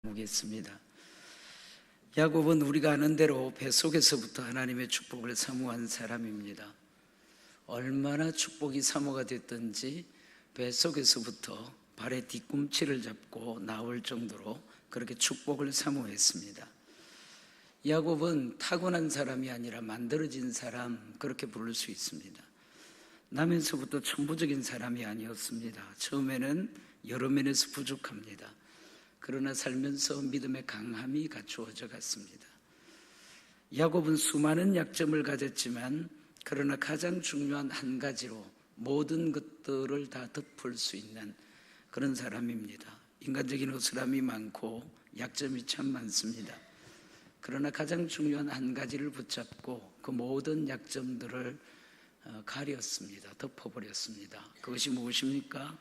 보겠습니다. 야곱은 우리가 아는 대로 뱃속에서부터 하나님의 축복을 사모한 사람입니다. 얼마나 축복이 사모가 됐든지 뱃속에서부터 발의 뒤꿈치를 잡고 나올 정도로 그렇게 축복을 사모했습니다. 야곱은 타고난 사람이 아니라 만들어진 사람, 그렇게 부를 수 있습니다. 나면서부터 천부적인 사람이 아니었습니다. 처음에는 여러 면에서 부족합니다. 그러나 살면서 믿음의 강함이 갖추어져 갔습니다. 야곱은 수많은 약점을 가졌지만 그러나 가장 중요한 한 가지로 모든 것들을 다 덮을 수 있는 그런 사람입니다. 인간적인 허술함이 많고 약점이 참 많습니다. 그러나 가장 중요한 한 가지를 붙잡고 그 모든 약점들을 가렸습니다. 덮어버렸습니다. 그것이 무엇입니까?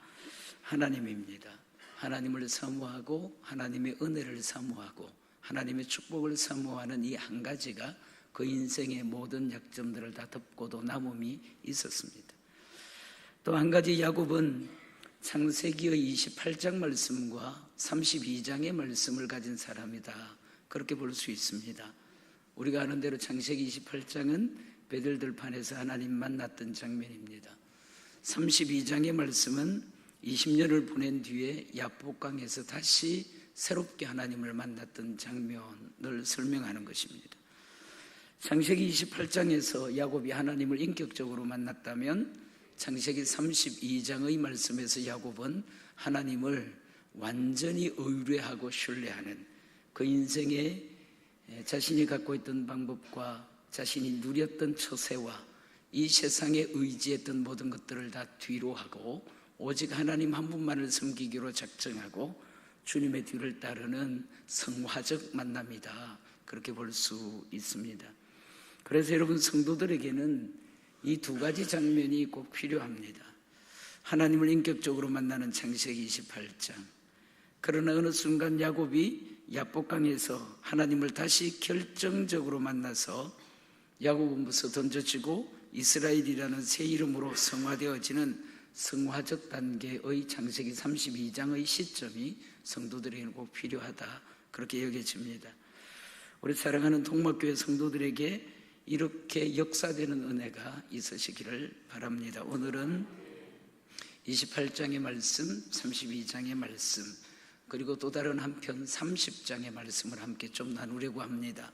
하나님입니다. 하나님을 사모하고 하나님의 은혜를 사모하고 하나님의 축복을 사모하는 이 한 가지가 그 인생의 모든 약점들을 다 덮고도 남음이 있었습니다. 또 한 가지, 야곱은 창세기의 28장 말씀과 32장의 말씀을 가진 사람이다, 그렇게 볼 수 있습니다. 우리가 아는 대로 창세기 28장은 베들들판에서 하나님 만났던 장면입니다. 32장의 말씀은 20년을 보낸 뒤에 야복강에서 다시 새롭게 하나님을 만났던 장면을 설명하는 것입니다. 창세기 28장에서 야곱이 하나님을 인격적으로 만났다면 창세기 32장의 말씀에서 야곱은 하나님을 완전히 의뢰하고 신뢰하는 그 인생에 자신이 갖고 있던 방법과 자신이 누렸던 처세와 이 세상에 의지했던 모든 것들을 다 뒤로 하고 오직 하나님 한 분만을 섬기기로 작정하고 주님의 뒤를 따르는 성화적 만남이다, 그렇게 볼 수 있습니다. 그래서 여러분, 성도들에게는 이 두 가지 장면이 꼭 필요합니다. 하나님을 인격적으로 만나는 창세기 28장, 그러나 어느 순간 야곱이 야복강에서 하나님을 다시 결정적으로 만나서 야곱은 벌써 던져지고 이스라엘이라는 새 이름으로 성화되어지는 성화적 단계의 창세기 32장의 시점이 성도들에게 꼭 필요하다, 그렇게 여겨집니다. 우리 사랑하는 동막교회 성도들에게 이렇게 역사되는 은혜가 있으시기를 바랍니다. 오늘은 28장의 말씀, 32장의 말씀, 그리고 또 다른 한편 30장의 말씀을 함께 좀 나누려고 합니다.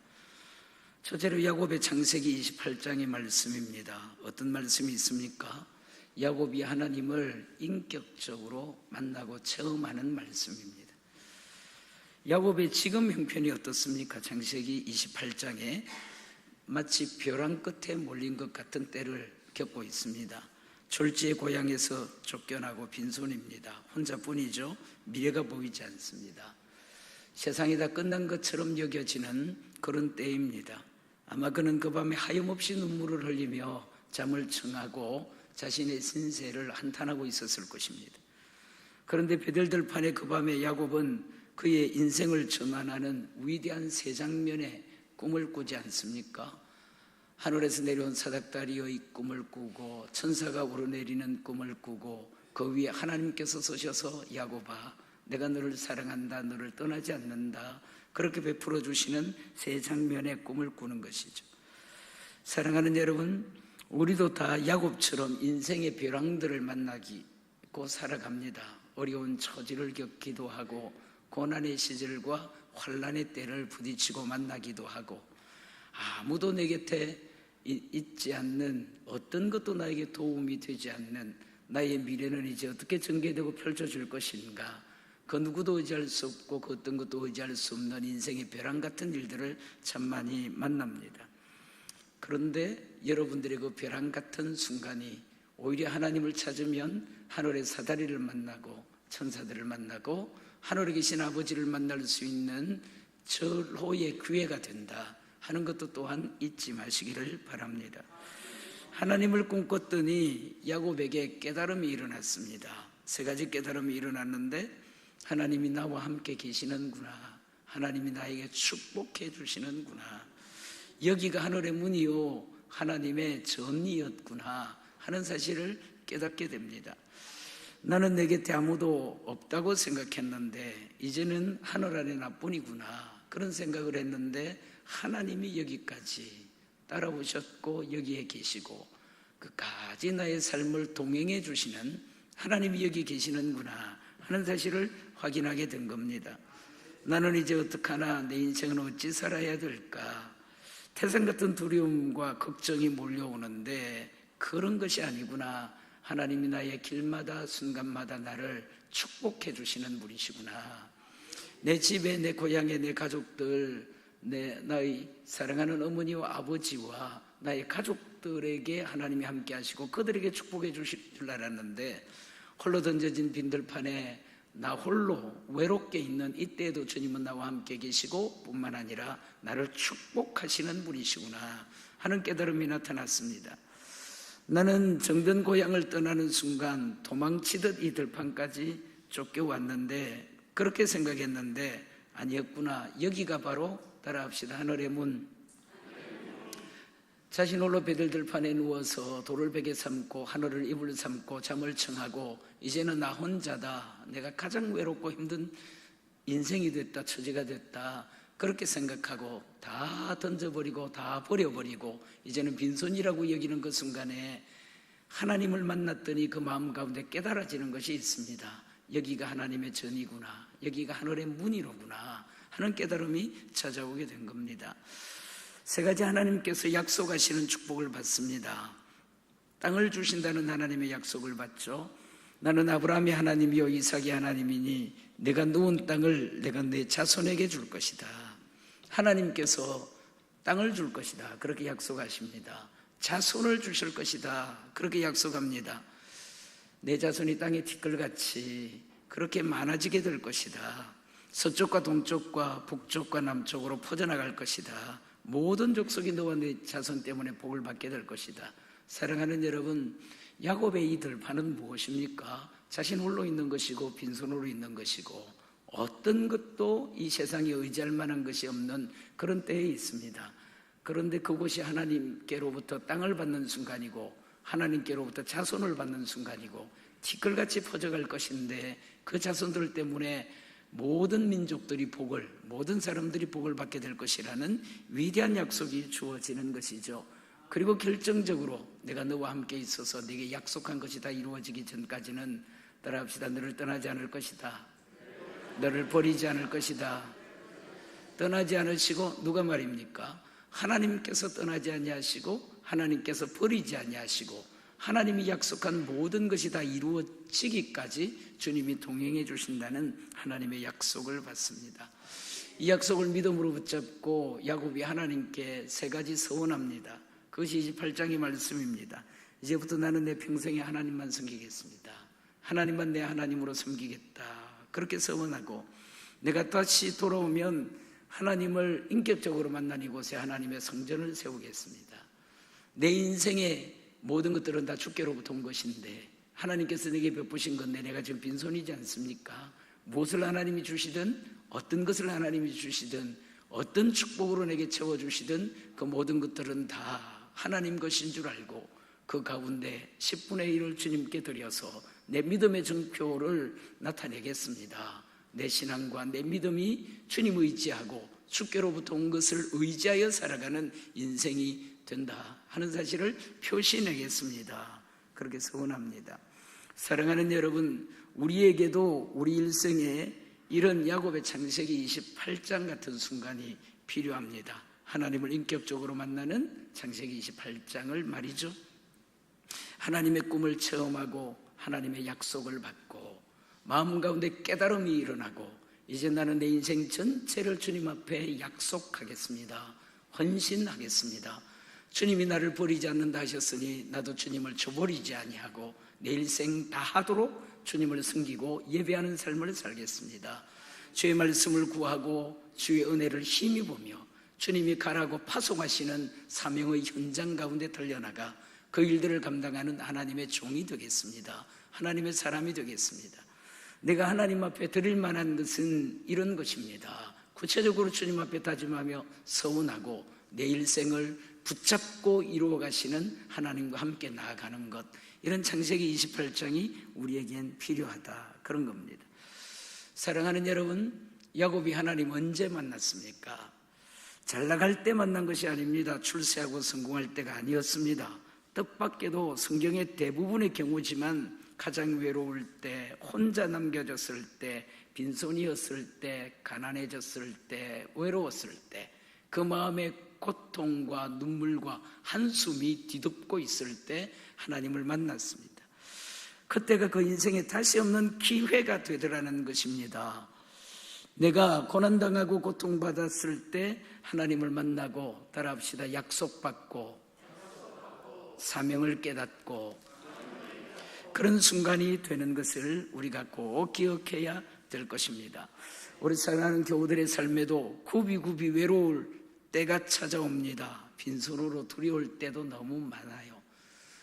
첫째로 야곱의 창세기 28장의 말씀입니다. 어떤 말씀이 있습니까? 야곱이 하나님을 인격적으로 만나고 체험하는 말씀입니다. 야곱의 지금 형편이 어떻습니까? 창세기 28장에 마치 벼랑 끝에 몰린 것 같은 때를 겪고 있습니다. 졸지의 고향에서 쫓겨나고 빈손입니다. 혼자뿐이죠. 미래가 보이지 않습니다. 세상이 다 끝난 것처럼 여겨지는 그런 때입니다. 아마 그는 그 밤에 하염없이 눈물을 흘리며 잠을 청하고 자신의 신세를 한탄하고 있었을 것입니다. 그런데 베들들판의 그 밤에 야곱은 그의 인생을 전환하는 위대한 세 장면의 꿈을 꾸지 않습니까? 하늘에서 내려온 사닥다리의 꿈을 꾸고 천사가 오르내리는 꿈을 꾸고 그 위에 하나님께서 서셔서 야곱아, 내가 너를 사랑한다, 너를 떠나지 않는다, 그렇게 베풀어 주시는 세 장면의 꿈을 꾸는 것이죠. 사랑하는 여러분, 우리도 다 야곱처럼 인생의 벼랑들을 만나고 살아갑니다. 어려운 처지를 겪기도 하고 고난의 시절과 환난의 때를 부딪히고 만나기도 하고 아무도 내 곁에 있지 않는, 어떤 것도 나에게 도움이 되지 않는 나의 미래는 이제 어떻게 전개되고 펼쳐질 것인가, 그 누구도 의지할 수 없고 그 어떤 것도 의지할 수 없는 인생의 벼랑 같은 일들을 참 많이 만납니다. 그런데 여러분들의 그 벼랑 같은 순간이 오히려 하나님을 찾으면 하늘의 사다리를 만나고 천사들을 만나고 하늘에 계신 아버지를 만날 수 있는 절호의 기회가 된다 하는 것도 또한 잊지 마시기를 바랍니다. 하나님을 꿈꿨더니 야곱에게 깨달음이 일어났습니다. 세 가지 깨달음이 일어났는데, 하나님이 나와 함께 계시는구나, 하나님이 나에게 축복해 주시는구나, 여기가 하늘의 문이요 하나님의 전이었구나 하는 사실을 깨닫게 됩니다. 나는 내 곁에 아무도 없다고 생각했는데 이제는 하늘 아래 나뿐이구나, 그런 생각을 했는데 하나님이 여기까지 따라오셨고 여기에 계시고 끝까지 나의 삶을 동행해 주시는 하나님이 여기 계시는구나 하는 사실을 확인하게 된 겁니다. 나는 이제 어떡하나, 내 인생은 어찌 살아야 될까, 태산 같은 두려움과 걱정이 몰려오는데 그런 것이 아니구나. 하나님이 나의 길마다 순간마다 나를 축복해 주시는 분이시구나. 내 집에, 내 고향에, 내 가족들, 나의 사랑하는 어머니와 아버지와 나의 가족들에게 하나님이 함께 하시고 그들에게 축복해 주실 줄 알았는데 홀로 던져진 빈들판에 나 홀로 외롭게 있는 이때에도 주님은 나와 함께 계시고 뿐만 아니라 나를 축복하시는 분이시구나 하는 깨달음이 나타났습니다. 나는 정든 고향을 떠나는 순간 도망치듯 이 들판까지 쫓겨왔는데 그렇게 생각했는데 아니었구나. 여기가 바로, 따라합시다, 하늘의 문. 자신 홀로 베들들판에 누워서 돌을 베개 삼고 하늘을 이불 삼고 잠을 청하고 이제는 나 혼자다, 내가 가장 외롭고 힘든 인생이 됐다, 처지가 됐다, 그렇게 생각하고 다 던져버리고 다 버려버리고 이제는 빈손이라고 여기는 그 순간에 하나님을 만났더니 그 마음 가운데 깨달아지는 것이 있습니다. 여기가 하나님의 전이구나, 여기가 하늘의 문이로구나 하는 깨달음이 찾아오게 된 겁니다. 세 가지 하나님께서 약속하시는 축복을 받습니다. 땅을 주신다는 하나님의 약속을 받죠. 나는 아브라함의 하나님이요 이삭의 하나님이니 내가 누운 땅을 내가 내 자손에게 줄 것이다. 하나님께서 땅을 줄 것이다, 그렇게 약속하십니다. 자손을 주실 것이다, 그렇게 약속합니다. 내 자손이 땅의 티끌같이 그렇게 많아지게 될 것이다. 서쪽과 동쪽과 북쪽과 남쪽으로 퍼져나갈 것이다. 모든 족속이 너와 내 자손 때문에 복을 받게 될 것이다. 사랑하는 여러분, 야곱의 이 들판은 무엇입니까? 자신 홀로 있는 것이고 빈손으로 있는 것이고 어떤 것도 이 세상에 의지할 만한 것이 없는 그런 때에 있습니다. 그런데 그곳이 하나님께로부터 땅을 받는 순간이고 하나님께로부터 자손을 받는 순간이고 티끌같이 퍼져갈 것인데 그 자손들 때문에 모든 민족들이 복을, 모든 사람들이 복을 받게 될 것이라는 위대한 약속이 주어지는 것이죠. 그리고 결정적으로 내가 너와 함께 있어서 네게 약속한 것이 다 이루어지기 전까지는, 따라합시다, 너를 떠나지 않을 것이다, 너를 버리지 않을 것이다. 떠나지 않으시고 누가 말입니까? 하나님께서 떠나지 아니하시고 하나님께서 버리지 아니하시고 하나님이 약속한 모든 것이 다 이루어지기까지 주님이 동행해 주신다는 하나님의 약속을 받습니다. 이 약속을 믿음으로 붙잡고 야곱이 하나님께 세 가지 서원합니다. 그것이 28장의 말씀입니다. 이제부터 나는 내 평생에 하나님만 섬기겠습니다. 하나님만 내 하나님으로 섬기겠다, 그렇게 서원하고 내가 다시 돌아오면 하나님을 인격적으로 만난 이곳에 하나님의 성전을 세우겠습니다. 내 인생의 모든 것들은 다 주께로부터 온 것인데 하나님께서 내게 베푸신 건데 내가 지금 빈손이지 않습니까? 무엇을 하나님이 주시든 어떤 것을 하나님이 주시든 어떤 축복으로 내게 채워주시든 그 모든 것들은 다 하나님 것인 줄 알고 그 가운데 10분의 1을 주님께 드려서 내 믿음의 증표를 나타내겠습니다. 내 신앙과 내 믿음이 주님 의지하고 주께로부터 온 것을 의지하여 살아가는 인생이 된다 하는 사실을 표시내겠습니다. 그렇게 서원합니다. 사랑하는 여러분, 우리에게도 우리 일생에 이런 야곱의 창세기 28장 같은 순간이 필요합니다. 하나님을 인격적으로 만나는 창세기 28장을 말이죠. 하나님의 꿈을 체험하고 하나님의 약속을 받고 마음 가운데 깨달음이 일어나고 이제 나는 내 인생 전체를 주님 앞에 약속하겠습니다. 헌신하겠습니다. 주님이 나를 버리지 않는다 하셨으니 나도 주님을 저버리지 아니하고 내 일생 다하도록 주님을 섬기고 예배하는 삶을 살겠습니다. 주의 말씀을 구하고 주의 은혜를 힘입으며 주님이 가라고 파송하시는 사명의 현장 가운데 달려나가 그 일들을 감당하는 하나님의 종이 되겠습니다. 하나님의 사람이 되겠습니다. 내가 하나님 앞에 드릴 만한 것은 이런 것입니다. 구체적으로 주님 앞에 다짐하며 서원하고 내 일생을 붙잡고 이루어 가시는 하나님과 함께 나아가는 것, 이런 창세기 28장이 우리에겐 필요하다, 그런 겁니다. 사랑하는 여러분, 야곱이 하나님 언제 만났습니까? 잘 나갈 때 만난 것이 아닙니다. 출세하고 성공할 때가 아니었습니다. 뜻밖에도 성경의 대부분의 경우지만 가장 외로울 때, 혼자 남겨졌을 때, 빈손이었을 때, 가난해졌을 때, 외로웠을 때, 그 마음에 고통과 눈물과 한숨이 뒤덮고 있을 때 하나님을 만났습니다. 그때가 그 인생에 다시 없는 기회가 되더라는 것입니다. 내가 고난당하고 고통받았을 때 하나님을 만나고, 따라합시다, 약속받고 사명을 깨닫고 그런 순간이 되는 것을 우리가 꼭 기억해야 될 것입니다. 우리 사랑하는 교우들의 삶에도 굽이굽이 외로울 때가 찾아옵니다. 빈손으로 두려울 때도 너무 많아요.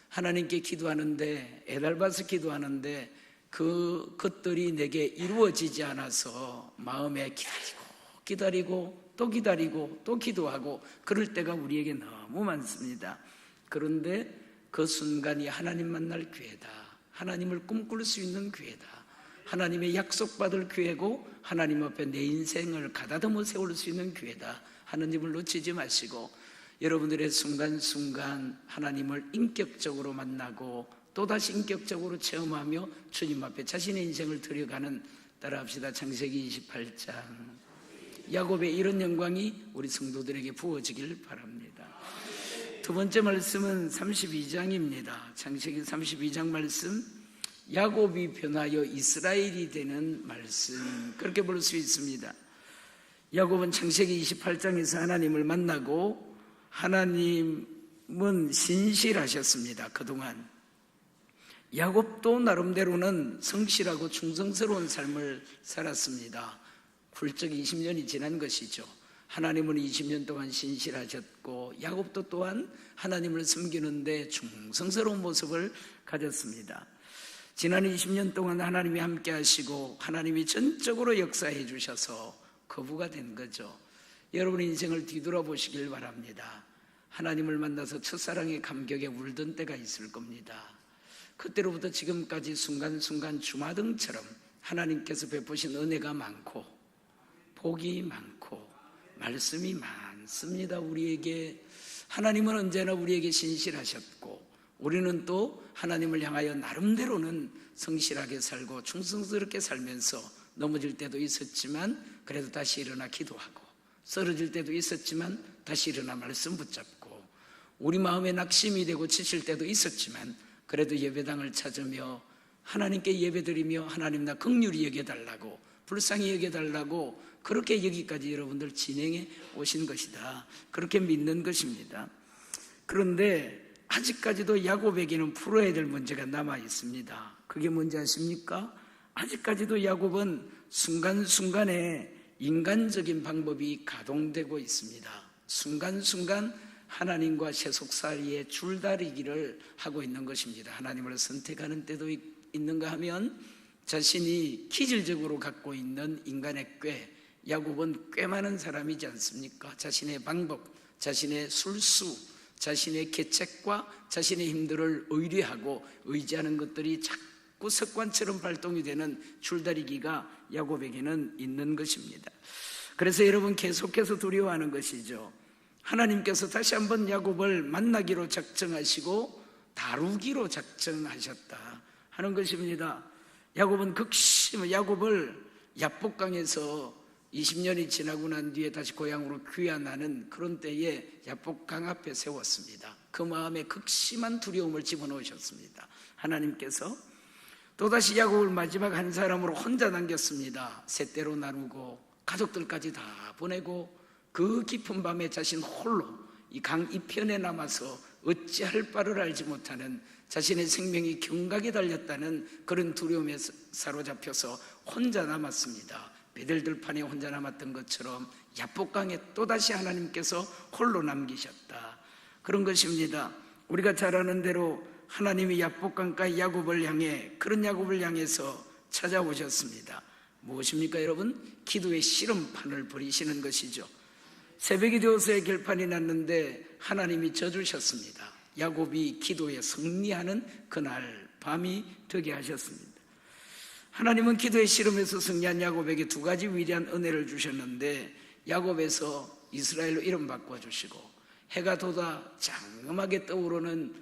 하나님께 기도하는데, 애달봐서 기도하는데 그것들이 내게 이루어지지 않아서 마음에 기다리고 또 기다리고 또 기도하고 그럴 때가 우리에게 너무 많습니다. 그런데 그 순간이 하나님 만날 기회다, 하나님을 꿈꿀 수 있는 기회다, 하나님의 약속받을 기회고 하나님 앞에 내 인생을 가다듬어 세울 수 있는 기회다 하는 점을 놓치지 마시고, 여러분들의 순간순간 하나님을 인격적으로 만나고 또다시 인격적으로 체험하며 주님 앞에 자신의 인생을 드려가는, 따라합시다, 창세기 28장, 야곱의 이런 영광이 우리 성도들에게 부어지길 바랍니다. 두 번째 말씀은 32장입니다. 창세기 32장 말씀, 야곱이 변하여 이스라엘이 되는 말씀, 그렇게 볼 수 있습니다. 야곱은 창세기 28장에서 하나님을 만나고, 하나님은 신실하셨습니다. 그동안 야곱도 나름대로는 성실하고 충성스러운 삶을 살았습니다. 훌쩍 20년이 지난 것이죠. 하나님은 20년 동안 신실하셨고, 야곱도 또한 하나님을 섬기는데 충성스러운 모습을 가졌습니다. 지난 20년 동안 하나님이 함께 하시고 하나님이 전적으로 역사해 주셔서 거부가 된 거죠. 여러분의 인생을 뒤돌아보시길 바랍니다. 하나님을 만나서 첫사랑의 감격에 울던 때가 있을 겁니다. 그때로부터 지금까지 순간순간 주마등처럼 하나님께서 베푸신 은혜가 많고 복이 많고 말씀이 많습니다. 우리에게 하나님은 언제나 우리에게 신실하셨고, 우리는 또 하나님을 향하여 나름대로는 성실하게 살고 충성스럽게 살면서 넘어질 때도 있었지만 그래도 다시 일어나 기도하고, 쓰러질 때도 있었지만 다시 일어나 말씀 붙잡고, 우리 마음에 낙심이 되고 지칠 때도 있었지만 그래도 예배당을 찾으며 하나님께 예배드리며 하나님 나 긍휼히 여겨달라고, 불쌍히 여겨달라고, 그렇게 여기까지 여러분들 진행해 오신 것이다, 그렇게 믿는 것입니다. 그런데 아직까지도 야곱에게는 풀어야 될 문제가 남아 있습니다. 그게 뭔지 아십니까? 아직까지도 야곱은 순간순간에 인간적인 방법이 가동되고 있습니다. 순간순간 하나님과 세속살이의 줄다리기를 하고 있는 것입니다. 하나님을 선택하는 때도 있는가 하면 자신이 기질적으로 갖고 있는 인간의 꾀, 야곱은 꽤 많은 사람이지 않습니까? 자신의 방법, 자신의 술수, 자신의 계책과 자신의 힘들을 의뢰하고 의지하는 것들이 자꾸 습관처럼 발동이 되는 줄다리기가 야곱에게는 있는 것입니다. 그래서 여러분 계속해서 두려워하는 것이죠. 하나님께서 다시 한번 야곱을 만나기로 작정하시고 다루기로 작정하셨다 하는 것입니다. 야곱을 야복강에서 20년이 지나고 난 뒤에 다시 고향으로 귀환하는 그런 때에 야복강 앞에 세웠습니다. 그 마음에 극심한 두려움을 집어넣으셨습니다. 하나님께서 또다시 야곱을 마지막 한 사람으로 혼자 남겼습니다. 셋대로 나누고 가족들까지 다 보내고 그 깊은 밤에 자신 홀로 이 강 이편에 남아서 어찌할 바를 알지 못하는, 자신의 생명이 경각에 달렸다는 그런 두려움에 사로잡혀서 혼자 남았습니다. 베델들판에 혼자 남았던 것처럼 야복강에 또다시 하나님께서 홀로 남기셨다, 그런 것입니다. 우리가 잘 아는 대로 하나님이 야복강가의 야곱을 향해, 그런 야곱을 향해서 찾아오셨습니다. 무엇입니까 여러분? 기도의 씨름판을 벌이시는 것이죠. 새벽이 되어서야 결판이 났는데 하나님이 져주셨습니다. 야곱이 기도에 승리하는 그날 밤이 되게 하셨습니다. 하나님은 기도의 씨름에서 승리한 야곱에게 두 가지 위대한 은혜를 주셨는데, 야곱에서 이스라엘로 이름 바꿔주시고 해가 돋아 장엄하게 떠오르는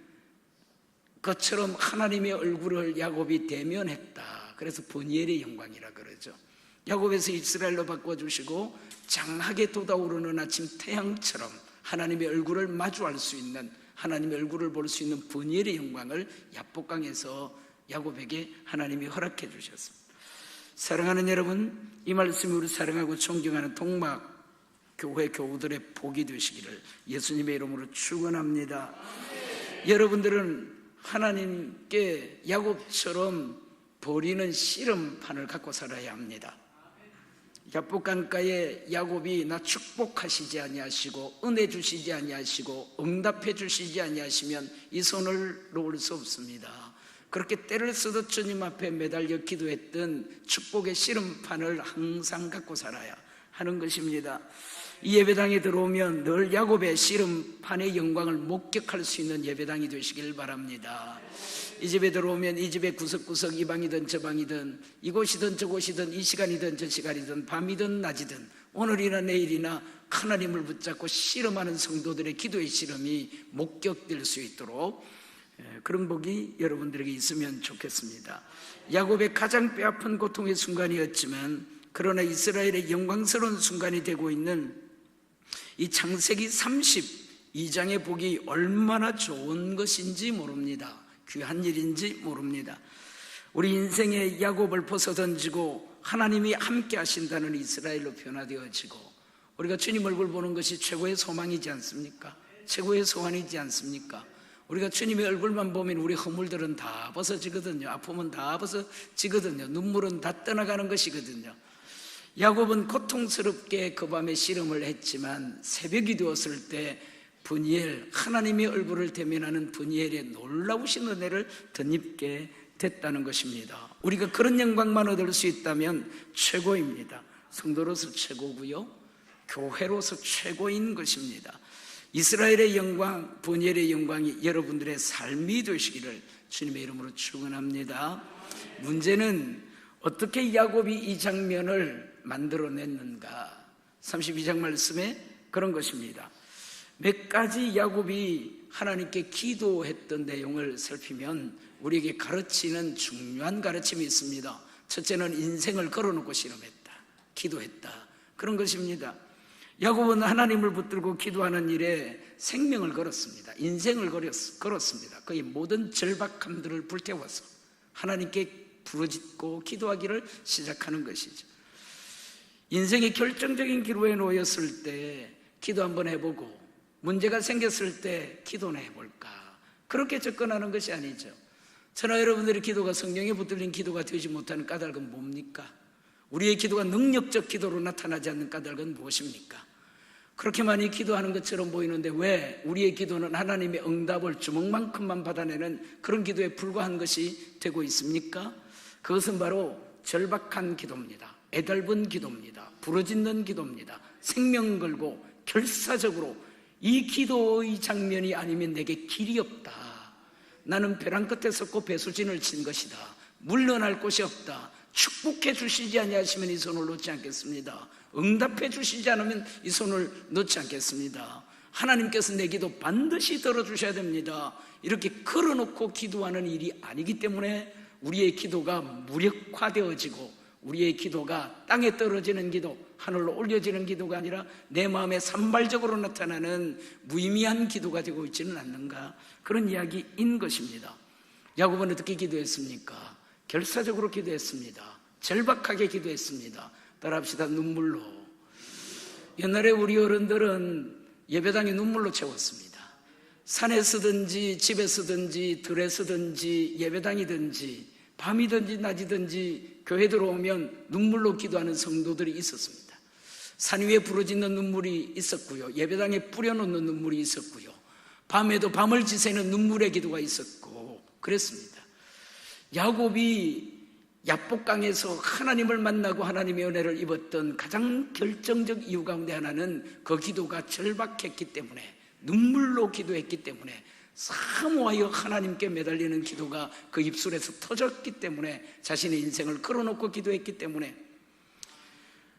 것처럼 하나님의 얼굴을 야곱이 대면했다. 그래서 보니엘의 영광이라 그러죠. 야곱에서 이스라엘로 바꿔주시고 장하게 돋아오르는 아침 태양처럼 하나님의 얼굴을 마주할 수 있는, 하나님의 얼굴을 볼 수 있는 보니엘의 영광을 야복강에서 야곱에게 하나님이 허락해 주셨습니다. 사랑하는 여러분, 이 말씀이 우리 사랑하고 존경하는 동막 교회 교우들의 복이 되시기를 예수님의 이름으로 축원합니다. 여러분들은 하나님께 야곱처럼 버리는 씨름판을 갖고 살아야 합니다. 야복강가에 야곱이 나 축복하시지 아니하시고 은혜 주시지 아니하시고 응답해 주시지 아니하시면 이 손을 놓을 수 없습니다. 그렇게 때를 쓰듯 주님 앞에 매달려 기도했던 축복의 씨름판을 항상 갖고 살아야 하는 것입니다. 이 예배당에 들어오면 늘 야곱의 씨름판의 영광을 목격할 수 있는 예배당이 되시길 바랍니다. 이 집에 들어오면 이 집의 구석구석, 이 방이든 저 방이든 이곳이든 저곳이든 이 시간이든 저 시간이든 밤이든 낮이든 오늘이나 내일이나 하나님을 붙잡고 씨름하는 성도들의 기도의 씨름이 목격될 수 있도록 그런 복이 여러분들에게 있으면 좋겠습니다. 야곱의 가장 뼈아픈 고통의 순간이었지만, 그러나 이스라엘의 영광스러운 순간이 되고 있는 이 창세기 32장의 복이 얼마나 좋은 것인지 모릅니다. 귀한 일인지 모릅니다. 우리 인생의 야곱을 벗어던지고 하나님이 함께 하신다는 이스라엘로 변화되어지고, 우리가 주님 얼굴 보는 것이 최고의 소망이지 않습니까? 최고의 소원이지 않습니까? 우리가 주님의 얼굴만 보면 우리 허물들은 다 벗어지거든요. 아픔은 다 벗어지거든요. 눈물은 다 떠나가는 것이거든요. 야곱은 고통스럽게 그 밤에 씨름을 했지만 새벽이 되었을 때 브니엘, 하나님의 얼굴을 대면하는 브니엘의 놀라우신 은혜를 덧입게 됐다는 것입니다. 우리가 그런 영광만 얻을 수 있다면 최고입니다. 성도로서 최고고요, 교회로서 최고인 것입니다. 이스라엘의 영광, 브니엘의 영광이 여러분들의 삶이 되시기를 주님의 이름으로 축원합니다. 문제는 어떻게 야곱이 이 장면을 만들어냈는가? 32장 말씀에 그런 것입니다. 몇 가지 야곱이 하나님께 기도했던 내용을 살피면 우리에게 가르치는 중요한 가르침이 있습니다. 첫째는 인생을 걸어놓고 씨름했다, 기도했다, 그런 것입니다. 야곱은 하나님을 붙들고 기도하는 일에 생명을 걸었습니다. 인생을 걸었습니다. 그의 모든 절박함들을 불태워서 하나님께 부르짖고 기도하기를 시작하는 것이죠. 인생의 결정적인 기로에 놓였을 때 기도 한번 해보고, 문제가 생겼을 때 기도나 해볼까, 그렇게 접근하는 것이 아니죠. 저나 여러분들의 기도가 성령에 붙들린 기도가 되지 못하는 까닭은 뭡니까? 우리의 기도가 능력적 기도로 나타나지 않는 까닭은 무엇입니까? 그렇게 많이 기도하는 것처럼 보이는데 왜 우리의 기도는 하나님의 응답을 주먹만큼만 받아내는 그런 기도에 불과한 것이 되고 있습니까? 그것은 바로 절박한 기도입니다. 애달픈 기도입니다. 부르짖는 기도입니다. 생명 걸고 결사적으로 이 기도의 장면이 아니면 내게 길이 없다, 나는 벼랑 끝에 섰고 배수진을 친 것이다, 물러날 곳이 없다, 축복해 주시지 아니하시면 이 손을 놓지 않겠습니다, 응답해 주시지 않으면 이 손을 놓지 않겠습니다, 하나님께서 내 기도 반드시 들어주셔야 됩니다, 이렇게 걸어놓고 기도하는 일이 아니기 때문에 우리의 기도가 무력화되어지고, 우리의 기도가 땅에 떨어지는 기도, 하늘로 올려지는 기도가 아니라 내 마음에 산발적으로 나타나는 무의미한 기도가 되고 있지는 않는가, 그런 이야기인 것입니다. 야곱은 어떻게 기도했습니까? 결사적으로 기도했습니다. 절박하게 기도했습니다. 따라합시다. 눈물로. 옛날에 우리 어른들은 예배당에 눈물로 채웠습니다. 산에 서든지 집에 서든지 들에 서든지 예배당이든지 밤이든지 낮이든지 교회 들어오면 눈물로 기도하는 성도들이 있었습니다. 산 위에 부러지는 눈물이 있었고요, 예배당에 뿌려놓는 눈물이 있었고요, 밤에도 밤을 지새는 눈물의 기도가 있었고 그랬습니다. 야곱이 야복강에서 하나님을 만나고 하나님의 은혜를 입었던 가장 결정적 이유 가운데 하나는 그 기도가 절박했기 때문에, 눈물로 기도했기 때문에, 사모하여 하나님께 매달리는 기도가 그 입술에서 터졌기 때문에, 자신의 인생을 걸어놓고 기도했기 때문에.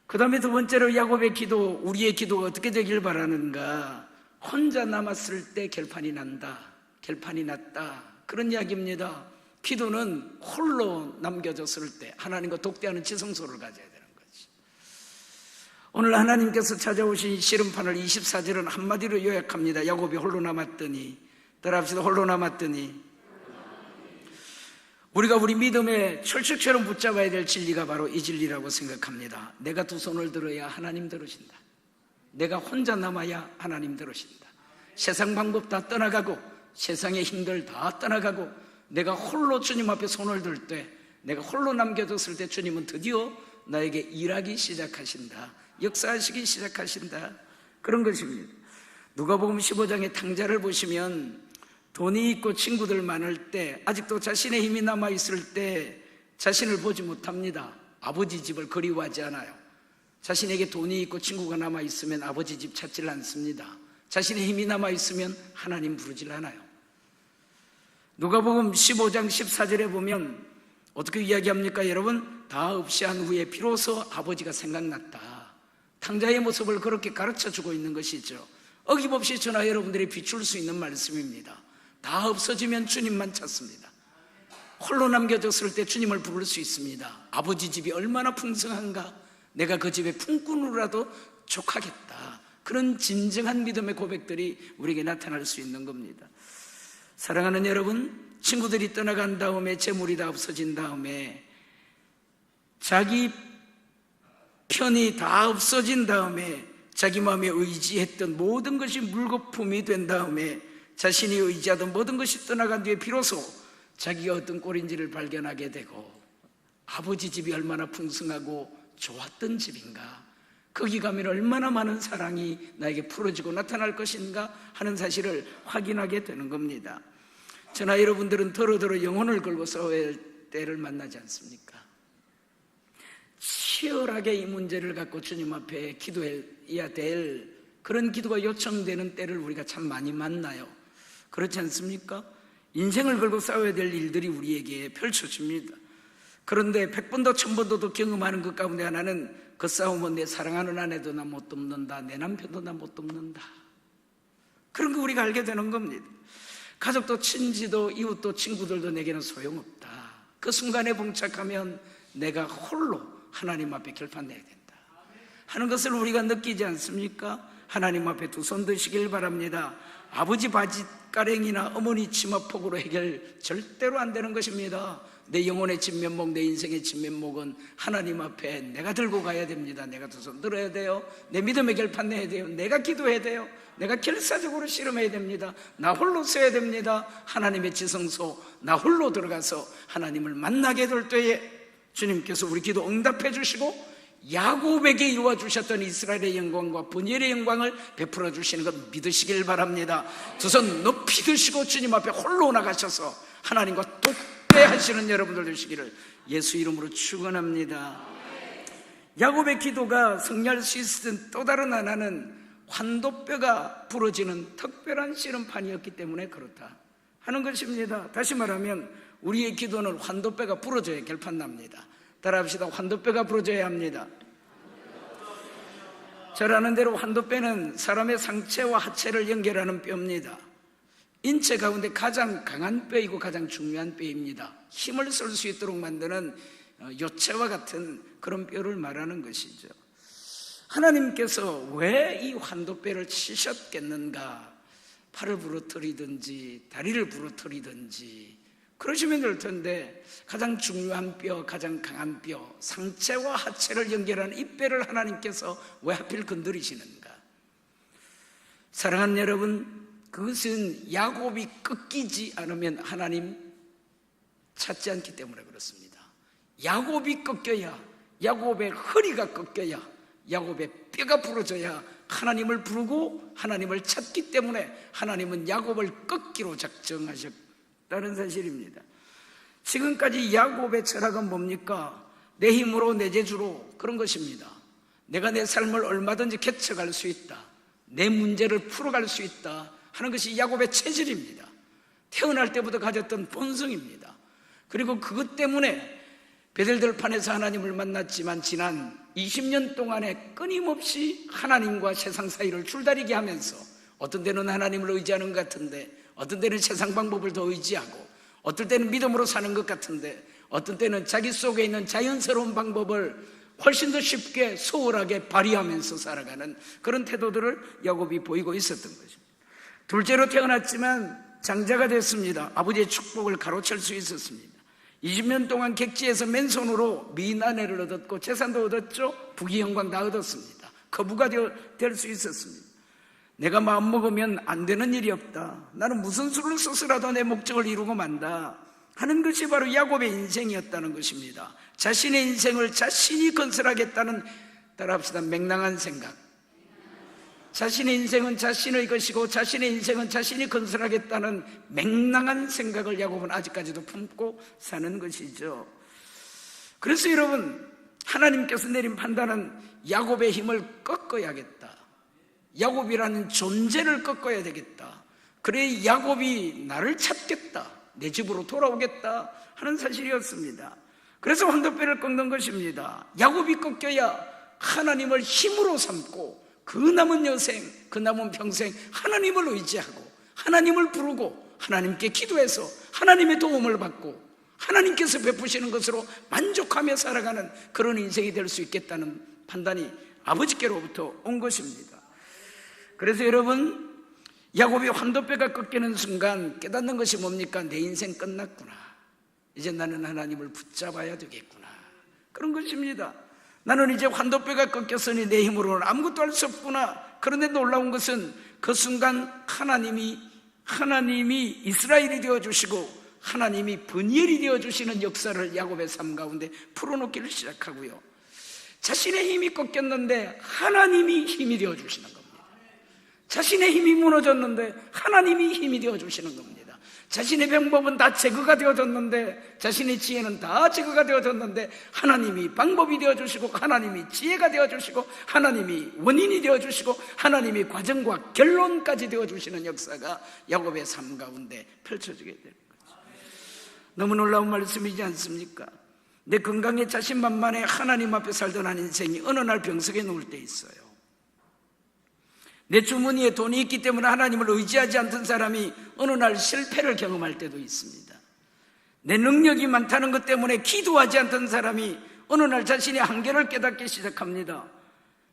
그 다음에 두 번째로 야곱의 기도, 우리의 기도가 어떻게 되길 바라는가? 혼자 남았을 때 결판이 난다, 결판이 났다, 그런 이야기입니다. 기도는 홀로 남겨졌을 때 하나님과 독대하는 지성소를 가져야 되는 거지. 오늘 하나님께서 찾아오신 씨름판을 24절은 한마디로 요약합니다. 야곱이 홀로 남았더니, 따라합시다. 홀로 남았더니. 우리가 우리 믿음에 철쭉처럼 붙잡아야 될 진리가 바로 이 진리라고 생각합니다. 내가 두 손을 들어야 하나님 들으신다. 내가 혼자 남아야 하나님 들으신다. 세상 방법 다 떠나가고 세상의 힘들 다 떠나가고 내가 홀로 주님 앞에 손을 들 때, 내가 홀로 남겨졌을 때 주님은 드디어 나에게 일하기 시작하신다, 역사하시기 시작하신다, 그런 것입니다. 누가복음 15장의 탕자를 보시면 돈이 있고 친구들 많을 때, 아직도 자신의 힘이 남아있을 때 자신을 보지 못합니다. 아버지 집을 그리워하지 않아요. 자신에게 돈이 있고 친구가 남아있으면 아버지 집 찾질 않습니다. 자신의 힘이 남아있으면 하나님 부르질 않아요. 누가복음 15장 14절에 보면 어떻게 이야기합니까? 여러분, 다 없이 한 후에 비로소 아버지가 생각났다. 탕자의 모습을 그렇게 가르쳐주고 있는 것이죠. 어김없이 저나 여러분들이 비출 수 있는 말씀입니다. 다 없어지면 주님만 찾습니다. 홀로 남겨졌을 때 주님을 부를 수 있습니다. 아버지 집이 얼마나 풍성한가, 내가 그 집의 품꾼으로라도 족하겠다, 그런 진정한 믿음의 고백들이 우리에게 나타날 수 있는 겁니다. 사랑하는 여러분, 친구들이 떠나간 다음에, 재물이 다 없어진 다음에, 자기 편이 다 없어진 다음에, 자기 마음에 의지했던 모든 것이 물거품이 된 다음에, 자신이 의지하던 모든 것이 떠나간 뒤에 비로소 자기가 어떤 꼴인지를 발견하게 되고, 아버지 집이 얼마나 풍성하고 좋았던 집인가, 거기 가면 얼마나 많은 사랑이 나에게 풀어지고 나타날 것인가 하는 사실을 확인하게 되는 겁니다. 저나 여러분들은 더러더러 영혼을 걸고 싸워야 할 때를 만나지 않습니까? 치열하게 이 문제를 갖고 주님 앞에 기도해야 될 그런 기도가 요청되는 때를 우리가 참 많이 만나요. 그렇지 않습니까? 인생을 걸고 싸워야 될 일들이 우리에게 펼쳐집니다. 그런데 100번도 1000번도 경험하는 것 가운데 하나는, 그 싸움은 내 사랑하는 아내도 나 못 돕는다, 내 남편도 나 못 돕는다, 그런 거 우리가 알게 되는 겁니다. 가족도 친지도 이웃도 친구들도 내게는 소용없다. 그 순간에 봉착하면 내가 홀로 하나님 앞에 결판내야 된다 하는 것을 우리가 느끼지 않습니까? 하나님 앞에 두 손 드시길 바랍니다. 아버지 바지가랭이나 어머니 치마폭으로 해결 절대로 안 되는 것입니다. 내 영혼의 진면목, 내 인생의 진면목은 하나님 앞에 내가 들고 가야 됩니다. 내가 두 손 들어야 돼요. 내 믿음의 결판 내야 돼요. 내가 기도해야 돼요. 내가 결사적으로 씨름해야 됩니다. 나 홀로 서야 됩니다. 하나님의 지성소, 나 홀로 들어가서 하나님을 만나게 될 때에 주님께서 우리 기도 응답해 주시고, 야곱에게 이루어 주셨던 이스라엘의 영광과 분열의 영광을 베풀어 주시는 것 믿으시길 바랍니다. 두 손 높이 드시고 주님 앞에 홀로 나가셔서 하나님과 독대하시는 여러분들 되시기를 예수 이름으로 축원합니다. 야곱의 기도가 성리할 수 있었던 또 다른 하나는 환도뼈가 부러지는 특별한 씨름판이었기 때문에 그렇다 하는 것입니다. 다시 말하면 우리의 기도는 환도뼈가 부러져야 결판납니다. 따라합시다. 환도뼈가 부러져야 합니다. 잘 아는 대로 환도뼈는 사람의 상체와 하체를 연결하는 뼈입니다. 인체 가운데 가장 강한 뼈이고 가장 중요한 뼈입니다. 힘을 쓸 수 있도록 만드는 요체와 같은 그런 뼈를 말하는 것이죠. 하나님께서 왜 이 환도뼈를 치셨겠는가? 팔을 부러뜨리든지 다리를 부러뜨리든지 그러시면 될 텐데, 가장 중요한 뼈, 가장 강한 뼈, 상체와 하체를 연결하는 이 뼈를 하나님께서 왜 하필 건드리시는가? 사랑하는 여러분, 그것은 야곱이 꺾이지 않으면 하나님 찾지 않기 때문에 그렇습니다. 야곱이 꺾여야, 야곱의 허리가 꺾여야, 야곱의 뼈가 부러져야 하나님을 부르고 하나님을 찾기 때문에 하나님은 야곱을 꺾기로 작정하셨다는 사실입니다. 지금까지 야곱의 철학은 뭡니까? 내 힘으로 내 재주로 그런 것입니다. 내가 내 삶을 얼마든지 개척할 수 있다, 내 문제를 풀어갈 수 있다 하는 것이 야곱의 체질입니다. 태어날 때부터 가졌던 본성입니다. 그리고 그것 때문에 베델들판에서 하나님을 만났지만 지난 20년 동안에 끊임없이 하나님과 세상 사이를 줄다리기 하면서 어떤 때는 하나님을 의지하는 것 같은데, 어떤 때는 세상 방법을 더 의지하고, 어떨 때는 믿음으로 사는 것 같은데, 어떤 때는 자기 속에 있는 자연스러운 방법을 훨씬 더 쉽게 소홀하게 발휘하면서 살아가는 그런 태도들을 야곱이 보이고 있었던 것입니다. 둘째로 태어났지만 장자가 됐습니다. 아버지의 축복을 가로챌 수 있었습니다. 20년 동안 객지에서 맨손으로 미인아내를 얻었고 재산도 얻었죠. 부귀영광 다 얻었습니다. 거부가 될 수 있었습니다. 내가 마음먹으면 안 되는 일이 없다, 나는 무슨 수를 써서라도 내 목적을 이루고 만다 하는 것이 바로 야곱의 인생이었다는 것입니다. 자신의 인생을 자신이 건설하겠다는, 따라합시다, 맹랑한 생각. 자신의 인생은 자신의 것이고 자신의 인생은 자신이 건설하겠다는 맹랑한 생각을 야곱은 아직까지도 품고 사는 것이죠. 그래서 여러분, 하나님께서 내린 판단은 야곱의 힘을 꺾어야겠다, 야곱이라는 존재를 꺾어야 되겠다, 그래 야곱이 나를 찾겠다, 내 집으로 돌아오겠다 하는 사실이었습니다. 그래서 환도뼈를 꺾는 것입니다. 야곱이 꺾여야 하나님을 힘으로 삼고 그 남은 여생, 그 남은 평생 하나님을 의지하고 하나님을 부르고 하나님께 기도해서 하나님의 도움을 받고 하나님께서 베푸시는 것으로 만족하며 살아가는 그런 인생이 될 수 있겠다는 판단이 아버지께로부터 온 것입니다. 그래서 여러분, 야곱이 환도뼈가 꺾이는 순간 깨닫는 것이 뭡니까? 내 인생 끝났구나, 이제 나는 하나님을 붙잡아야 되겠구나, 그런 것입니다. 나는 이제 환도뼈가 꺾였으니 내 힘으로는 아무것도 할 수 없구나. 그런데 놀라운 것은 그 순간 하나님이 이스라엘이 되어주시고 하나님이 브니엘이 되어주시는 역사를 야곱의 삶 가운데 풀어놓기를 시작하고요, 자신의 힘이 꺾였는데 하나님이 힘이 되어주시는 겁니다. 자신의 힘이 무너졌는데 하나님이 힘이 되어주시는 겁니다. 자신의 방법은 다 제거가 되어졌는데, 자신의 지혜는 다 제거가 되어졌는데 하나님이 방법이 되어주시고 하나님이 지혜가 되어주시고 하나님이 원인이 되어주시고 하나님이 과정과 결론까지 되어주시는 역사가 야곱의 삶 가운데 펼쳐지게 되는 거죠. 너무 놀라운 말씀이지 않습니까? 내 건강에 자신만만해 하나님 앞에 살던 한 인생이 어느 날 병석에 누울 때 있어요. 내 주머니에 돈이 있기 때문에 하나님을 의지하지 않던 사람이 어느 날 실패를 경험할 때도 있습니다. 내 능력이 많다는 것 때문에 기도하지 않던 사람이 어느 날 자신의 한계를 깨닫기 시작합니다.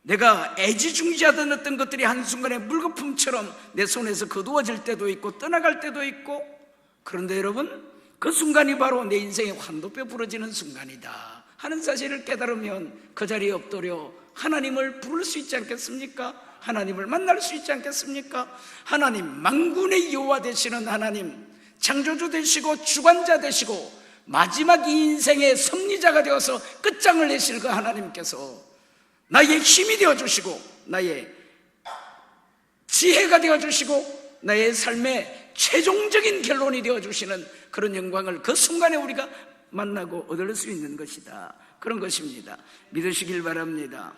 내가 애지중지하던 어떤 것들이 한순간에 물거품처럼 내 손에서 거두어질 때도 있고 떠나갈 때도 있고, 그런데 여러분, 그 순간이 바로 내 인생의 환도뼈 부러지는 순간이다 하는 사실을 깨달으면 그 자리에 엎드려 하나님을 부를 수 있지 않겠습니까? 하나님을 만날 수 있지 않겠습니까? 하나님, 만군의 여호와 되시는 하나님, 창조주 되시고 주관자 되시고 마지막 이 인생의 섭리자가 되어서 끝장을 내실 그 하나님께서 나의 힘이 되어주시고 나의 지혜가 되어주시고 나의 삶의 최종적인 결론이 되어주시는 그런 영광을 그 순간에 우리가 만나고 얻을 수 있는 것이다, 그런 것입니다. 믿으시길 바랍니다.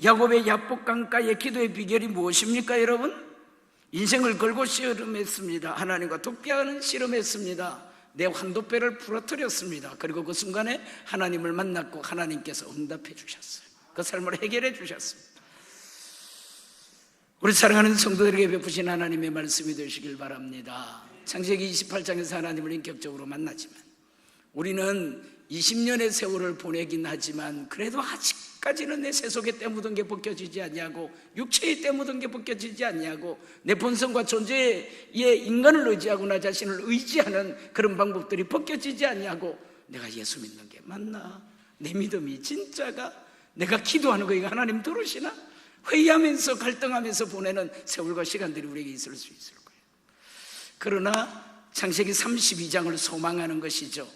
야곱의 야복 강가의 기도의 비결이 무엇입니까? 여러분, 인생을 걸고 씨름했습니다. 하나님과 독배하는 씨름했습니다. 내 환도뼈를 부러뜨렸습니다. 그리고 그 순간에 하나님을 만났고 하나님께서 응답해 주셨어요. 그 삶을 해결해 주셨습니다. 우리 사랑하는 성도들에게 베푸신 하나님의 말씀이 되시길 바랍니다. 창세기 28장에서 하나님을 인격적으로 만나지만 우리는 20년의 세월을 보내긴 하지만 그래도 아직까지는 내 세속에 때 묻은 게 벗겨지지 않냐고, 육체에 때 묻은 게 벗겨지지 않냐고, 내 본성과 존재의 인간을 의지하고 나 자신을 의지하는 그런 방법들이 벗겨지지 않냐고, 내가 예수 믿는 게 맞나? 내 믿음이 진짜가? 내가 기도하는 거 이거 하나님 들으시나? 회의하면서 갈등하면서 보내는 세월과 시간들이 우리에게 있을 수 있을 거예요. 그러나 창세기 32장을 소망하는 것이죠.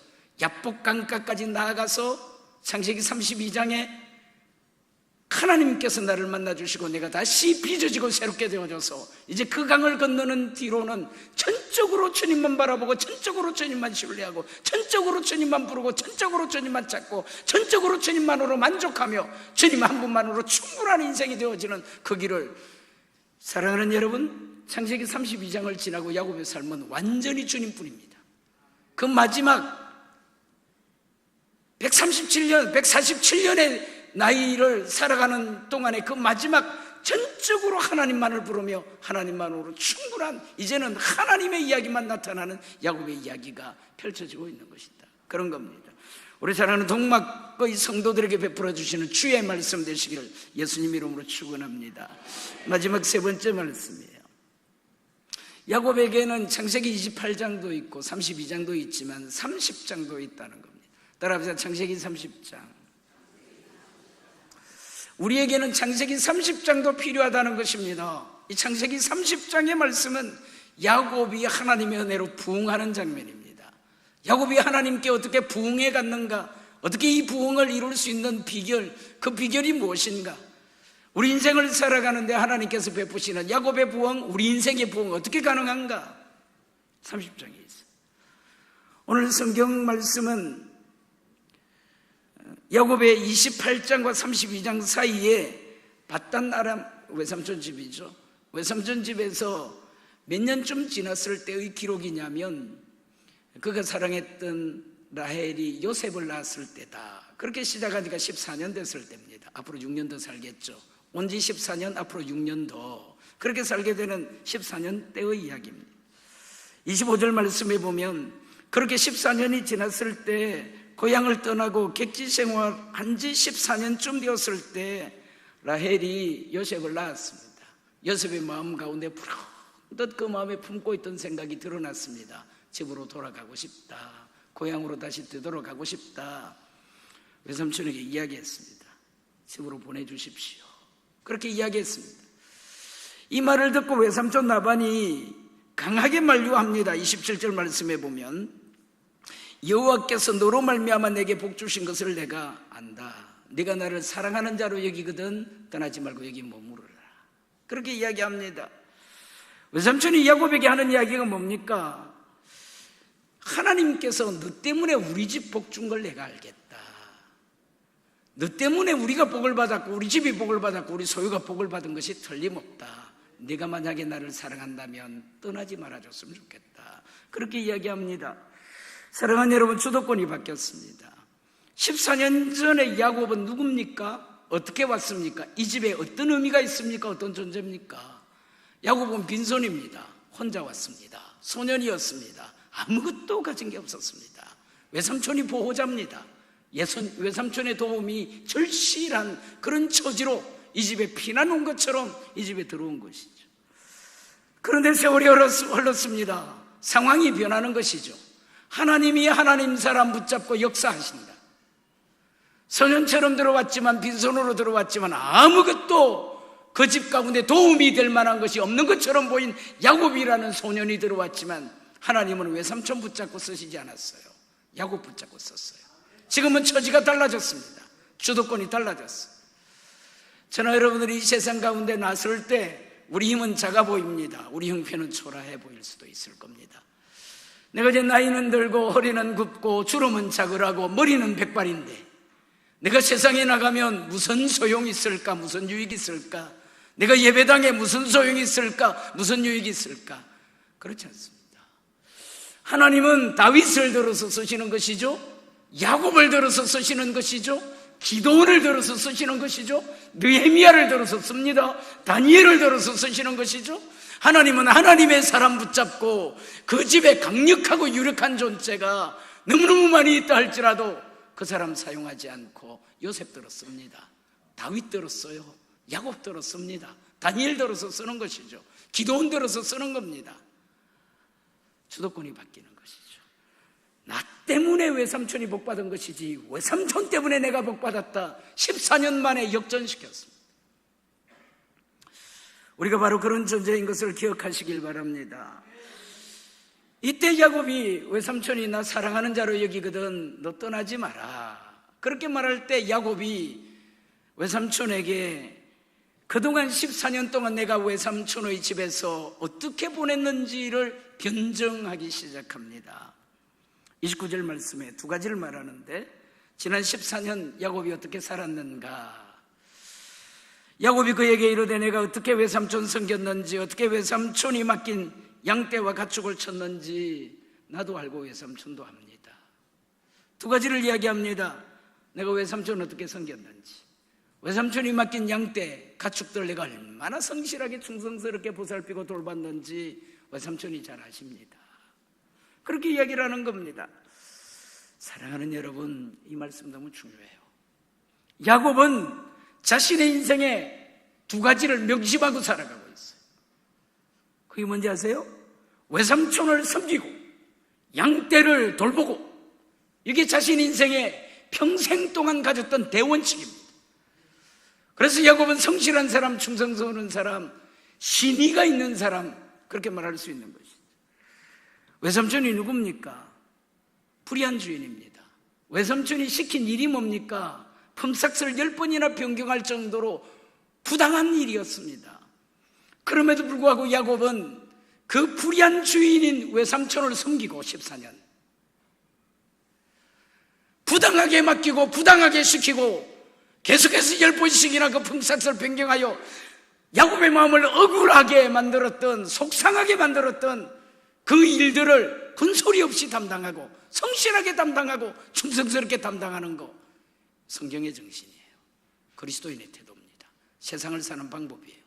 야복 강가까지 나아가서 창세기 32장에 하나님께서 나를 만나주시고 내가 다시 빚어지고 새롭게 되어져서 이제 그 강을 건너는 뒤로는 전적으로 주님만 바라보고 전적으로 주님만 신뢰하고 전적으로 주님만 부르고 전적으로 주님만 찾고 전적으로 주님만으로 만족하며 주님 한 분만으로 충분한 인생이 되어지는 그 길을, 사랑하는 여러분, 창세기 32장을 지나고 야곱의 삶은 완전히 주님뿐입니다. 그 마지막 147년의 나이를 살아가는 동안에 그 마지막 전적으로 하나님만을 부르며 하나님만으로 충분한, 이제는 하나님의 이야기만 나타나는 야곱의 이야기가 펼쳐지고 있는 것이다. 그런 겁니다. 우리 사랑하는 동막의 성도들에게 베풀어 주시는 주의 말씀 되시기를 예수님 이름으로 축원합니다. 마지막 세 번째 말씀이에요. 야곱에게는 창세기 28장도 있고 32장도 있지만 30장도 있다는 겁니다. 따라합시다. 창세기 30장. 우리에게는 창세기 30장도 필요하다는 것입니다. 이 창세기 30장의 말씀은 야곱이 하나님의 은혜로 부흥하는 장면입니다. 야곱이 하나님께 어떻게 부흥해 갔는가, 어떻게 이 부흥을 이룰 수 있는 비결, 그 비결이 무엇인가, 우리 인생을 살아가는데 하나님께서 베푸시는 야곱의 부흥, 우리 인생의 부흥 어떻게 가능한가, 30장에 있어요. 오늘 성경 말씀은 야곱의 28장과 32장 사이에 바단 아람 외삼촌 집이죠. 외삼촌 집에서 몇 년쯤 지났을 때의 기록이냐면 그가 사랑했던 라헬이 요셉을 낳았을 때다. 그렇게 시작하니까 14년 됐을 때입니다. 앞으로 6년 더 살겠죠. 온 지 14년, 앞으로 6년 더 그렇게 살게 되는 14년 때의 이야기입니다. 25절 말씀에 보면 그렇게 14년이 지났을 때 고향을 떠나고 객지 생활한 지 14년쯤 되었을 때 라헬이 요셉을 낳았습니다. 요셉의 마음 가운데 푸르듯 그 마음에 품고 있던 생각이 드러났습니다. 집으로 돌아가고 싶다. 고향으로 다시 되돌아가고 싶다. 외삼촌에게 이야기했습니다. 집으로 보내주십시오. 그렇게 이야기했습니다. 이 말을 듣고 외삼촌 라반이 강하게 만류합니다. 27절 말씀에 보면 여호와께서 너로 말미암아 내게 복 주신 것을 내가 안다. 네가 나를 사랑하는 자로 여기거든 떠나지 말고 여기 머무르라. 그렇게 이야기합니다. 외삼촌이 야곱에게 하는 이야기가 뭡니까? 하나님께서 너 때문에 우리 집 복 준 걸 내가 알겠다. 너 때문에 우리가 복을 받았고 우리 집이 복을 받았고 우리 소유가 복을 받은 것이 틀림없다. 네가 만약에 나를 사랑한다면 떠나지 말아줬으면 좋겠다. 그렇게 이야기합니다. 사랑하는 여러분, 주도권이 바뀌었습니다. 14년 전에 야곱은 누굽니까? 어떻게 왔습니까? 이 집에 어떤 의미가 있습니까? 어떤 존재입니까? 야곱은 빈손입니다. 혼자 왔습니다. 소년이었습니다. 아무것도 가진 게 없었습니다. 외삼촌이 보호자입니다. 외삼촌의 도움이 절실한 그런 처지로 이 집에 피난 온 것처럼 이 집에 들어온 것이죠. 그런데 세월이 흘렀습니다. 상황이 변하는 것이죠. 하나님이 하나님 사람 붙잡고 역사하신다. 소년처럼 들어왔지만, 빈손으로 들어왔지만 아무것도 그 집 가운데 도움이 될 만한 것이 없는 것처럼 보인 야곱이라는 소년이 들어왔지만 하나님은 외삼촌 붙잡고 쓰시지 않았어요. 야곱 붙잡고 썼어요. 지금은 처지가 달라졌습니다. 주도권이 달라졌어요. 저는 여러분들이 이 세상 가운데 나설 때 우리 힘은 작아 보입니다. 우리 형편은 초라해 보일 수도 있을 겁니다. 내가 이제 나이는 들고 허리는 굽고 주름은 자글하고 머리는 백발인데 내가 세상에 나가면 무슨 소용이 있을까? 무슨 유익이 있을까? 내가 예배당에 무슨 소용이 있을까? 무슨 유익이 있을까? 그렇지 않습니다. 하나님은 다윗을 들어서 쓰시는 것이죠. 야곱을 들어서 쓰시는 것이죠. 기도원을 들어서 쓰시는 것이죠. 느헤미야를 들어서 씁니다. 다니엘을 들어서 쓰시는 것이죠. 하나님은 하나님의 사람 붙잡고 그 집에 강력하고 유력한 존재가 너무너무 많이 있다 할지라도 그 사람 사용하지 않고 요셉 들었습니다. 다윗 들었어요. 야곱 들었습니다. 다니엘 들어서 쓰는 것이죠. 기도원 들어서 쓰는 겁니다. 주도권이 바뀌는 것이죠. 나 때문에 외삼촌이 복받은 것이지 외삼촌 때문에 내가 복받았다. 14년 만에 역전시켰습니다. 우리가 바로 그런 존재인 것을 기억하시길 바랍니다. 이때 야곱이 외삼촌이 나 사랑하는 자로 여기거든 너 떠나지 마라. 그렇게 말할 때 야곱이 외삼촌에게 그동안 14년 동안 내가 외삼촌의 집에서 어떻게 보냈는지를 변정하기 시작합니다. 29절 말씀에 두 가지를 말하는데, 지난 14년 야곱이 어떻게 살았는가? 야곱이 그에게 이르되 내가 어떻게 외삼촌 섬겼는지, 어떻게 외삼촌이 맡긴 양떼와 가축을 쳤는지 나도 알고 외삼촌도 합니다. 두 가지를 이야기합니다. 내가 외삼촌 어떻게 섬겼는지, 외삼촌이 맡긴 양떼, 가축들 내가 얼마나 성실하게 충성스럽게 보살피고 돌봤는지 외삼촌이 잘 아십니다. 그렇게 이야기를 하는 겁니다. 사랑하는 여러분, 이 말씀 너무 중요해요. 야곱은 자신의 인생에 두 가지를 명심하고 살아가고 있어요. 그게 뭔지 아세요? 외삼촌을 섬기고 양떼를 돌보고, 이게 자신 인생에 평생 동안 가졌던 대원칙입니다. 그래서 야곱은 성실한 사람, 충성스러운 사람, 신의가 있는 사람, 그렇게 말할 수 있는 것이죠. 외삼촌이 누굽니까? 불의한 주인입니다. 외삼촌이 시킨 일이 뭡니까? 품삯을 10번이나 변경할 정도로 부당한 일이었습니다. 그럼에도 불구하고 야곱은 그 불의한 주인인 외삼촌을 섬기고 14년 부당하게 맡기고 부당하게 시키고 계속해서 10번씩이나 그 품삯을 변경하여 야곱의 마음을 억울하게 만들었던, 속상하게 만들었던 그 일들을 군소리 없이 담당하고 성실하게 담당하고 충성스럽게 담당하는 거, 성경의 정신이에요. 그리스도인의 태도입니다. 세상을 사는 방법이에요.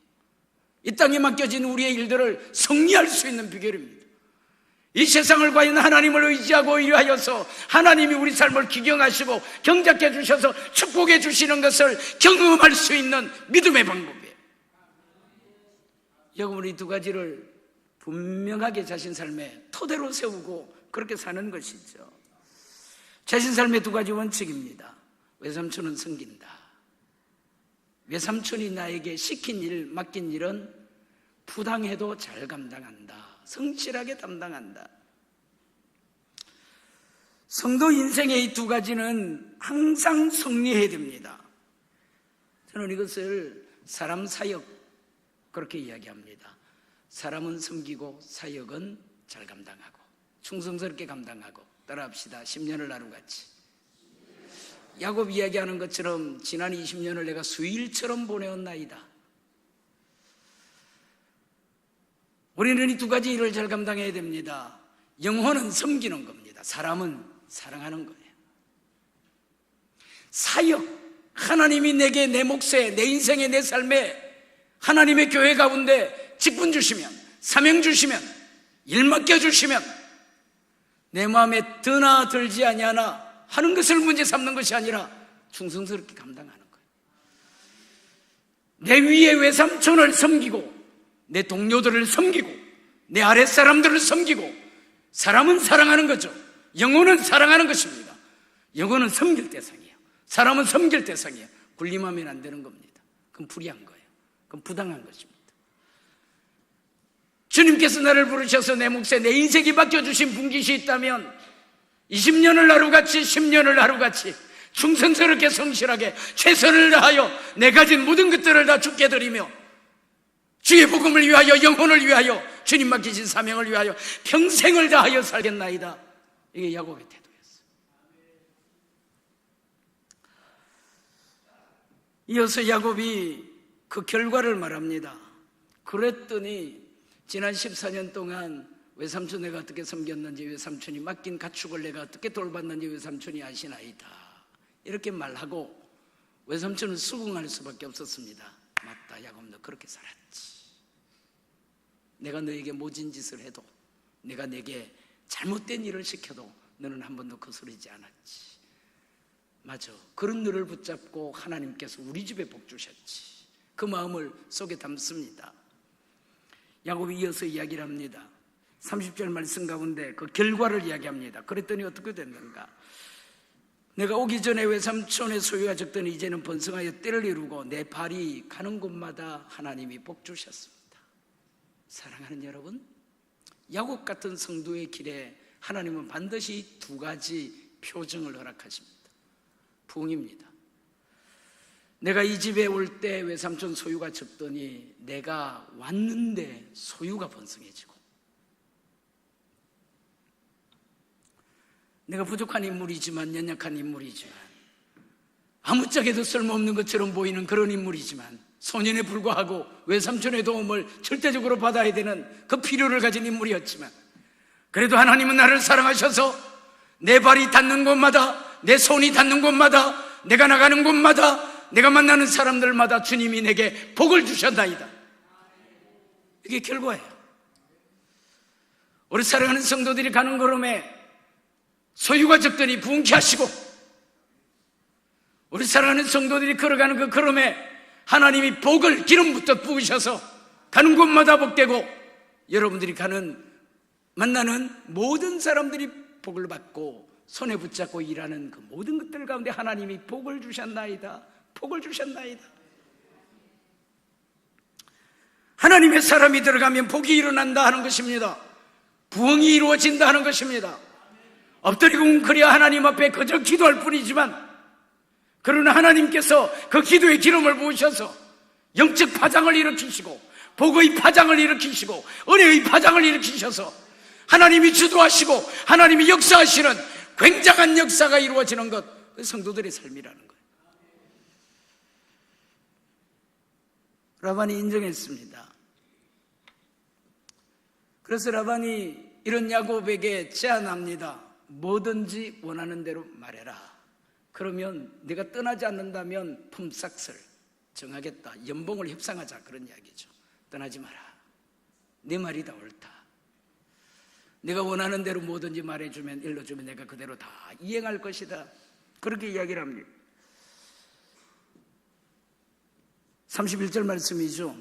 이 땅에 맡겨진 우리의 일들을 승리할 수 있는 비결입니다. 이 세상을 과연 하나님을 의지하고 일하여서 하나님이 우리 삶을 기경하시고 경작해 주셔서 축복해 주시는 것을 경험할 수 있는 믿음의 방법이에요. 야곱은 이 두 가지를 분명하게 자신 삶의 토대로 세우고 그렇게 사는 것이죠. 자신 삶의 두 가지 원칙입니다. 외삼촌은 섬긴다. 외삼촌이 나에게 시킨 일, 맡긴 일은 부당해도 잘 감당한다. 성실하게 담당한다. 성도 인생의 이 두 가지는 항상 승리해야 됩니다. 저는 이것을 사람 사역, 그렇게 이야기합니다. 사람은 섬기고 사역은 잘 감당하고 충성스럽게 감당하고. 따라합시다. 10년을 나루같이. 야곱 이야기하는 것처럼 지난 20년을 내가 수일처럼 보내었나이다. 우리는 이 두 가지 일을 잘 감당해야 됩니다. 영혼은 섬기는 겁니다. 사람은 사랑하는 거예요. 사역, 하나님이 내게 내 몫에, 내 인생에, 내 삶에 하나님의 교회 가운데 직분 주시면, 사명 주시면, 일 맡겨주시면 내 마음에 드나 들지 아니하나 하는 것을 문제 삼는 것이 아니라 충성스럽게 감당하는 거예요. 내 위에 외삼촌을 섬기고 내 동료들을 섬기고 내 아랫사람들을 섬기고. 사람은 사랑하는 거죠. 영혼은 사랑하는 것입니다. 영혼은 섬길 대상이에요. 사람은 섬길 대상이에요. 군림하면 안 되는 겁니다. 그건 불의한 거예요. 그건 부당한 것입니다. 주님께서 나를 부르셔서 내 몫에 내 인생이 맡겨주신 분깃이 있다면 20년을 하루같이 10년을 하루같이 충성스럽게 성실하게 최선을 다하여 내 가진 모든 것들을 다 주께 드리며 주의 복음을 위하여, 영혼을 위하여, 주님 맡기신 사명을 위하여 평생을 다하여 살겠나이다. 이게 야곱의 태도였어요. 이어서 야곱이 그 결과를 말합니다. 그랬더니 지난 14년 동안 외삼촌 내가 어떻게 섬겼는지, 외삼촌이 맡긴 가축을 내가 어떻게 돌봤는지 외삼촌이 아시나이다. 이렇게 말하고 외삼촌은 수긍할 수밖에 없었습니다. 맞다, 야곱 너 그렇게 살았지. 내가 너에게 모진 짓을 해도, 내가 내게 잘못된 일을 시켜도 너는 한 번도 거스르지 않았지. 맞아, 그런 너를 붙잡고 하나님께서 우리 집에 복 주셨지. 그 마음을 속에 담습니다. 야곱이 이어서 이야기를 합니다. 30절 말씀 가운데 그 결과를 이야기합니다. 그랬더니 어떻게 됐는가? 내가 오기 전에 외삼촌의 소유가 적더니 이제는 번성하여 때를 이루고 내 발이 가는 곳마다 하나님이 복 주셨습니다. 사랑하는 여러분, 야곱 같은 성도의 길에 하나님은 반드시 두 가지 표정을 허락하십니다. 부흥입니다. 내가 이 집에 올 때 외삼촌 소유가 적더니 내가 왔는데 소유가 번성해지고, 내가 부족한 인물이지만, 연약한 인물이지만, 아무짝에도 쓸모없는 것처럼 보이는 그런 인물이지만 소년에 불과하고 외삼촌의 도움을 절대적으로 받아야 되는 그 필요를 가진 인물이었지만, 그래도 하나님은 나를 사랑하셔서 내 발이 닿는 곳마다, 내 손이 닿는 곳마다, 내가 나가는 곳마다, 내가 만나는 사람들마다 주님이 내게 복을 주셨나이다. 이게 결과예요. 우리 사랑하는 성도들이 가는 걸음에 소유가 적더니 부흥케 하시고, 우리 사랑하는 성도들이 걸어가는 그 걸음에 하나님이 복을 기름 붓듯 부으셔서 가는 곳마다 복되고, 여러분들이 만나는 모든 사람들이 복을 받고 손에 붙잡고 일하는 그 모든 것들 가운데 하나님이 복을 주셨나이다. 복을 주셨나이다. 하나님의 사람이 들어가면 복이 일어난다 하는 것입니다. 부흥이 이루어진다 하는 것입니다. 엎드리고 웅크려 하나님 앞에 그저 기도할 뿐이지만, 그러나 하나님께서 그 기도의 기름을 부으셔서 영적 파장을 일으키시고 복의 파장을 일으키시고 은혜의 파장을 일으키셔서 하나님이 주도하시고 하나님이 역사하시는 굉장한 역사가 이루어지는 것, 그 성도들의 삶이라는 거예요. 라반이 인정했습니다. 그래서 라반이 이런 야곱에게 제안합니다. 뭐든지 원하는 대로 말해라. 그러면 내가 떠나지 않는다면 품삯을 정하겠다. 연봉을 협상하자, 그런 이야기죠. 떠나지 마라. 내 말이 다 옳다. 내가 원하는 대로 뭐든지 말해주면, 일러주면 내가 그대로 다 이행할 것이다. 그렇게 이야기를 합니다. 31절 말씀이죠.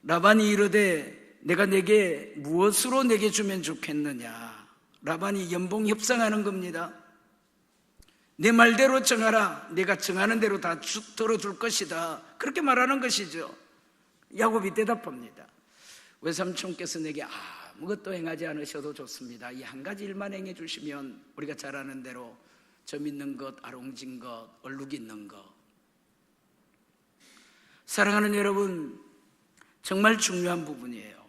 라반이 이르되 내가 내게 무엇으로 내게 주면 좋겠느냐. 라반이 연봉 협상하는 겁니다. 내 말대로 정하라. 내가 정하는 대로 다 들어줄 것이다. 그렇게 말하는 것이죠. 야곱이 대답합니다. 외삼촌께서 내게 아무것도 행하지 않으셔도 좋습니다. 이 한 가지 일만 행해 주시면 우리가 잘 아는 대로 점 있는 것, 아롱진 것, 얼룩 있는 것. 사랑하는 여러분, 정말 중요한 부분이에요.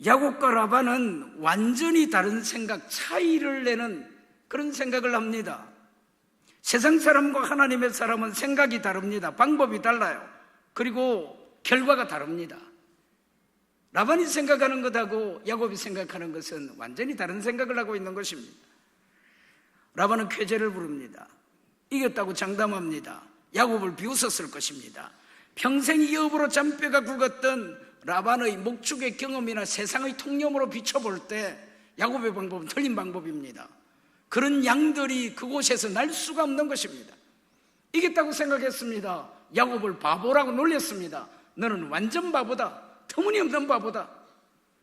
야곱과 라반은 완전히 다른 생각, 차이를 내는 그런 생각을 합니다. 세상 사람과 하나님의 사람은 생각이 다릅니다. 방법이 달라요. 그리고 결과가 다릅니다. 라반이 생각하는 것하고 야곱이 생각하는 것은 완전히 다른 생각을 하고 있는 것입니다. 라반은 쾌재를 부릅니다. 이겼다고 장담합니다. 야곱을 비웃었을 것입니다. 평생 이업으로 잔뼈가 굵었던 라반의 목축의 경험이나 세상의 통념으로 비춰볼 때 야곱의 방법은 틀린 방법입니다. 그런 양들이 그곳에서 날 수가 없는 것입니다. 이겼다고 생각했습니다. 야곱을 바보라고 놀렸습니다. 너는 완전 바보다. 터무니없는 바보다.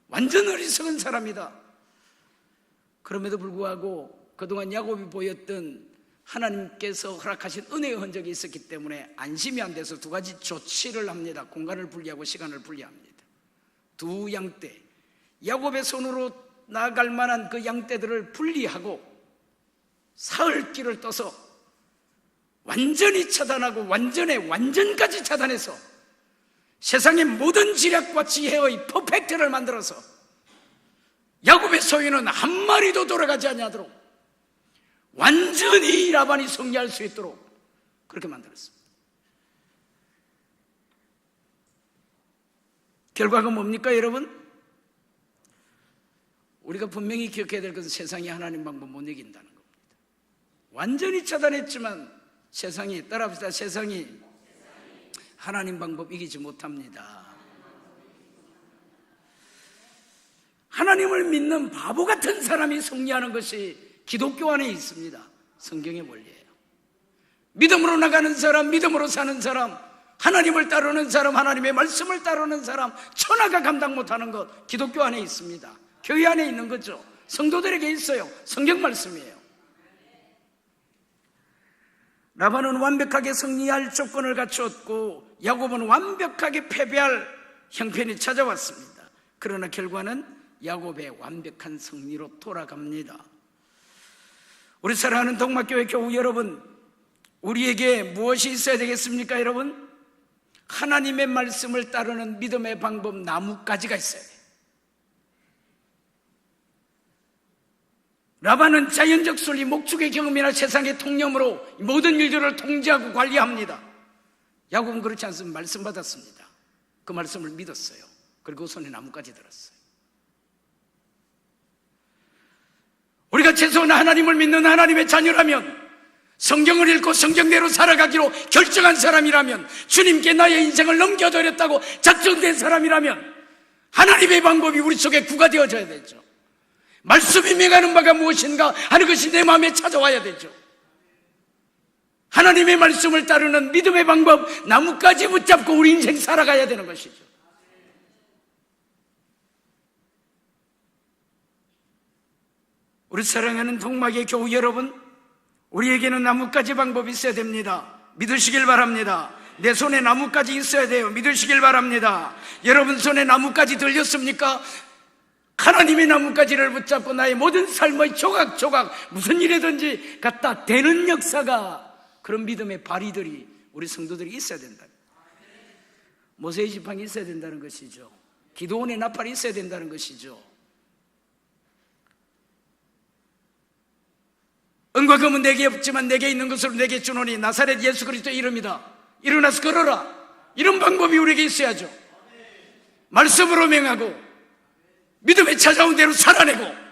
완전 어리석은 사람이다. 그럼에도 불구하고 그동안 야곱이 보였던 하나님께서 허락하신 은혜의 흔적이 있었기 때문에 안심이 안 돼서 두 가지 조치를 합니다. 공간을 분리하고 시간을 분리합니다. 두 양떼, 야곱의 손으로 나아갈 만한 그 양떼들을 분리하고 사흘길을 떠서 완전히 차단하고 완전까지 차단해서 세상의 모든 지략과 지혜의 퍼펙트를 만들어서 야곱의 소유는 한 마리도 돌아가지 아니하도록 완전히 라반이 승리할 수 있도록 그렇게 만들었습니다. 결과가 뭡니까 여러분? 우리가 분명히 기억해야 될 것은 세상이 하나님 방법 못 이긴다는 겁니다. 완전히 차단했지만 세상이, 따라합시다, 세상이 하나님 방법 이기지 못합니다. 하나님을 믿는 바보 같은 사람이 승리하는 것이 기독교 안에 있습니다. 성경의 원리예요. 믿음으로 나가는 사람, 믿음으로 사는 사람, 하나님을 따르는 사람, 하나님의 말씀을 따르는 사람, 천하가 감당 못하는 것 기독교 안에 있습니다. 교회 안에 있는 거죠. 성도들에게 있어요. 성경 말씀이에요. 라반은 완벽하게 승리할 조건을 갖추었고 야곱은 완벽하게 패배할 형편이 찾아왔습니다. 그러나 결과는 야곱의 완벽한 승리로 돌아갑니다. 우리 사랑하는 동막교회 교우 여러분, 우리에게 무엇이 있어야 되겠습니까, 여러분? 하나님의 말씀을 따르는 믿음의 방법, 나뭇가지가 있어야 돼요. 라반은 자연적 순리, 목축의 경험이나 세상의 통념으로 모든 일들을 통제하고 관리합니다. 야곱은 그렇지 않습니다. 말씀 받았습니다. 그 말씀을 믿었어요. 그리고 손에 나뭇가지 들었어요. 우리가 최소한 하나님을 믿는 하나님의 자녀라면, 성경을 읽고 성경대로 살아가기로 결정한 사람이라면, 주님께 나의 인생을 넘겨드렸다고 작정된 사람이라면 하나님의 방법이 우리 속에 구가 되어져야 되죠. 말씀이 명하는 바가 무엇인가 하는 것이 내 마음에 찾아와야 되죠. 하나님의 말씀을 따르는 믿음의 방법, 나뭇가지 붙잡고 우리 인생 살아가야 되는 것이죠. 우리 사랑하는 동막의 교우 여러분, 우리에게는 나뭇가지 방법이 있어야 됩니다. 믿으시길 바랍니다. 내 손에 나뭇가지 있어야 돼요. 믿으시길 바랍니다. 여러분 손에 나뭇가지 들렸습니까? 하나님의 나뭇가지를 붙잡고 나의 모든 삶의 조각조각 무슨 일이든지 갖다 대는 역사가, 그런 믿음의 발휘들이 우리 성도들이 있어야 된다. 모세의 지팡이 있어야 된다는 것이죠. 기도원의 나팔이 있어야 된다는 것이죠. 은과 금은 내게 없지만 내게 있는 것으로 내게 주노니 나사렛 예수 그리스도의 이름이다. 일어나서 걸어라. 이런 방법이 우리에게 있어야죠. 말씀으로 명하고 믿음에 찾아온 대로 살아내고,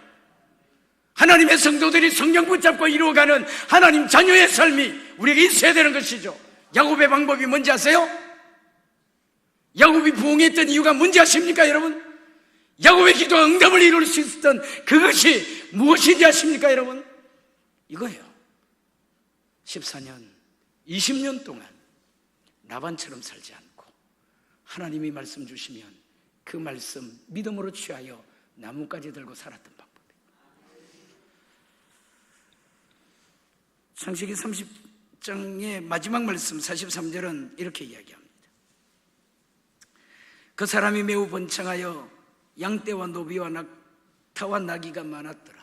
하나님의 성도들이 성령 붙잡고 이루어가는 하나님 자녀의 삶이 우리에게 있어야 되는 것이죠. 야곱의 방법이 뭔지 아세요? 야곱이 부흥했던 이유가 뭔지 아십니까, 여러분? 야곱의 기도가 응답을 이룰 수 있었던 그것이 무엇인지 아십니까, 여러분? 이거예요. 14년, 20년 동안 라반처럼 살지 않고 하나님이 말씀 주시면 그 말씀 믿음으로 취하여 나뭇가지 들고 살았던 방법이에요. 창세기 30장의 마지막 말씀 43절은 이렇게 이야기합니다. 그 사람이 매우 번창하여 양떼와 노비와 낙타와 나귀가 많았더라.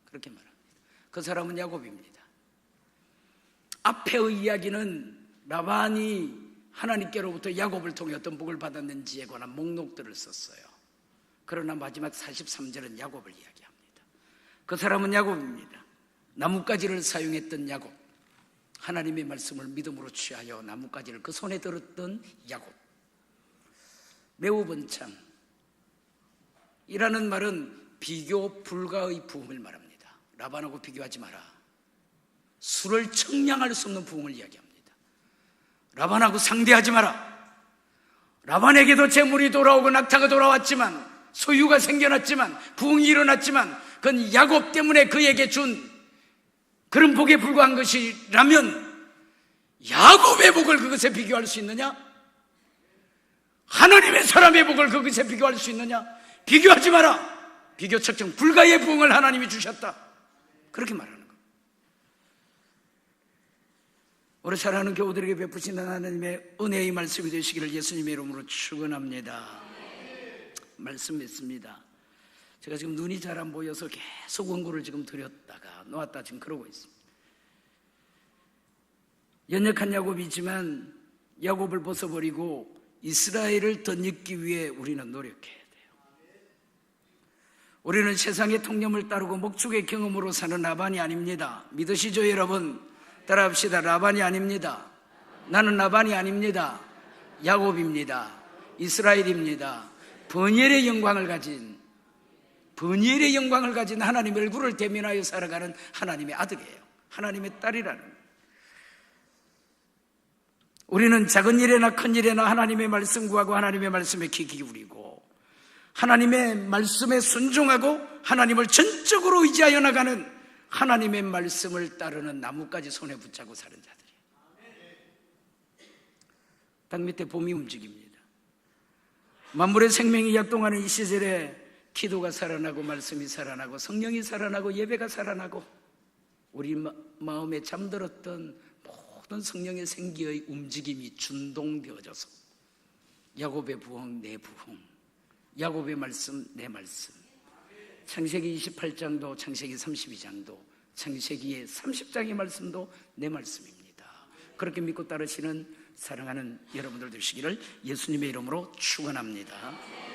그렇게 말합니다. 그 사람은 야곱입니다. 앞의 이야기는 라반이 하나님께로부터 야곱을 통해 어떤 복을 받았는지에 관한 목록들을 썼어요. 그러나 마지막 43절은 야곱을 이야기합니다. 그 사람은 야곱입니다. 나뭇가지를 사용했던 야곱, 하나님의 말씀을 믿음으로 취하여 나뭇가지를 그 손에 들었던 야곱. 매우 번창 이라는 말은 비교 불가의 부흥을 말합니다. 라반하고 비교하지 마라. 수를 청량할 수 없는 부흥을 이야기합니다. 라반하고 상대하지 마라. 라반에게도 재물이 돌아오고 낙타가 돌아왔지만, 소유가 생겨났지만, 부흥이 일어났지만, 그건 야곱 때문에 그에게 준 그런 복에 불과한 것이라면 야곱의 복을 그것에 비교할 수 있느냐? 하나님의 사람의 복을 그것에 비교할 수 있느냐? 비교하지 마라. 비교 측정 불가의 부흥을 하나님이 주셨다. 그렇게 말하는 거예요. 우리 사랑하는 교우들에게 베푸시는 하나님의 은혜의 말씀이 되시기를 예수님의 이름으로 축원합니다. 말씀 믿습니다. 제가 지금 눈이 잘 안 보여서 계속 원고를 지금 드렸다가 놓았다 지금 그러고 있습니다. 연약한 야곱이지만 야곱을 벗어버리고 이스라엘을 덧입기 위해 우리는 노력해야 돼요. 우리는 세상의 통념을 따르고 목축의 경험으로 사는 라반이 아닙니다. 믿으시죠, 여러분? 따라합시다. 라반이 아닙니다. 나는 라반이 아닙니다. 야곱입니다. 이스라엘입니다. 번열의 영광을 가진 하나님의 얼굴을 대면하여 살아가는 하나님의 아들이에요. 하나님의 딸이라는 거예요. 우리는 작은 일에나 큰 일에나 하나님의 말씀 구하고 하나님의 말씀에 귀 기울이고 하나님의 말씀에 순종하고 하나님을 전적으로 의지하여 나가는 하나님의 말씀을 따르는 나뭇가지 손에 붙잡고 사는 자들이에요. 땅 밑에 봄이 움직입니다. 만물의 생명이 약동하는 이 시절에 기도가 살아나고 말씀이 살아나고 성령이 살아나고 예배가 살아나고 우리 마음에 잠들었던 모든 성령의 생기의 움직임이 준동되어져서 야곱의 부흥 내 부흥, 야곱의 말씀 내 말씀, 창세기 28장도 창세기 32장도 창세기의 30장의 말씀도 내 말씀입니다. 그렇게 믿고 따르시는 사랑하는 여러분들 되시기를 예수님의 이름으로 축원합니다.